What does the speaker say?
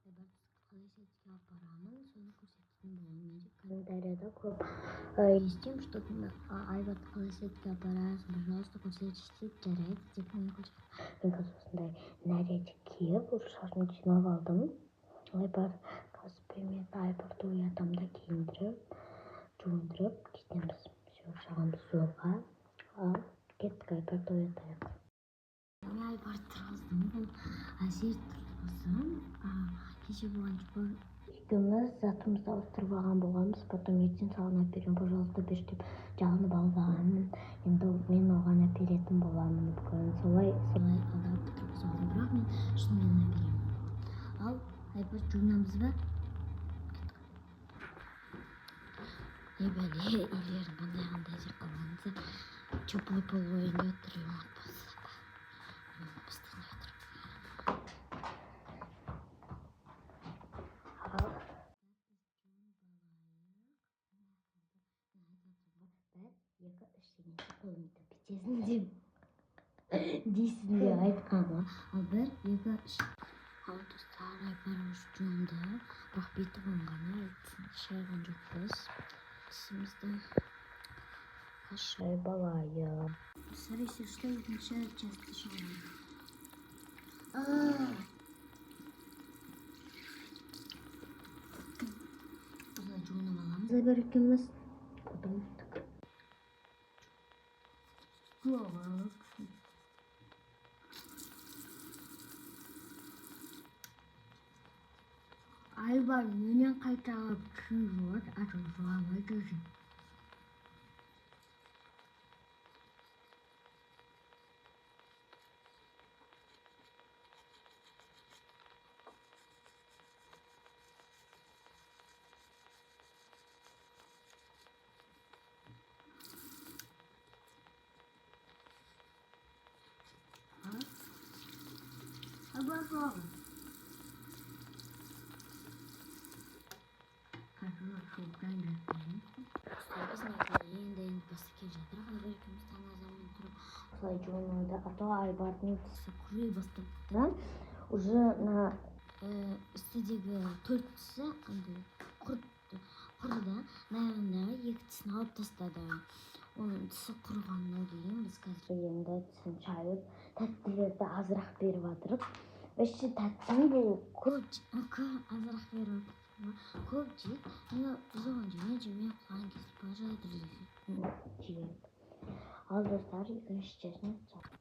Площадке апарамын, соны көрсететін боламын. Мен комментарияда көп естимін, что Айбат площадке апарасың, пожалуйста, көрсетші жарайды деп мен көрсеттім. Мен қазір осындай нарядик киіп, уже шашымды жинап алдым. Айбар қазір примерно Айбарды оятамын да киіндіріп, жуындырып кетеміз. Все, шығамыз жолға. Кеттік, Айбарды оятайық. Мен Айбарды тұрғыздым, бұл әсер тұрғызым. Кеше болған жоқ. Екеуміз затымызды ауыстырып алған болғанбыз, потом ертең саған әперемін, пожалуйста, бер деп жалынып алып алғанмын. Енді мен оған әперетін боламын бүгін. Солай алдап тұрғызып алдым, бірақ мен шынымен әперемін. Ал Айбар жуынамыз ба? Бәле, үйлерін қандай зеркаланса, теплый пол ойында отырып отбасы. Қолымды бітесің дейсің деп айтқанға. Ал бір, екі, үш. Ал достар, Айбар уже жуынды, бірақ беті қонғаны шайған жоқпыз. Тісімізді шайбалайық. Сәресі что означает часто шайбалайық? Осылай жуынып аламыз. Айбар екеуміз потому что Айбар менен қайталап күйіп, жуамай жүрсің. Айбар жуамай. Шоқтан жатырмын. Біздің енді басы келе жатыр. Айбар екеуміз таң азанмен тұрып осылай жуынуды. А то Айбардың тісі құрый бастапты. Уже на үстідегі 4 тісі құрыды. Наверное, 2 тісін алып тастады. Оның тісі құрғаннан кейін біз қазір енді тісін шайып, тәттілерді азырақ беріп жатырық. Вообще тәттінің бұл көп азырақ беріп жатырық. Көп жейді, біз оған жеме құлаған кезде бажа дұрыс жейді. Ал достар, екінші чашын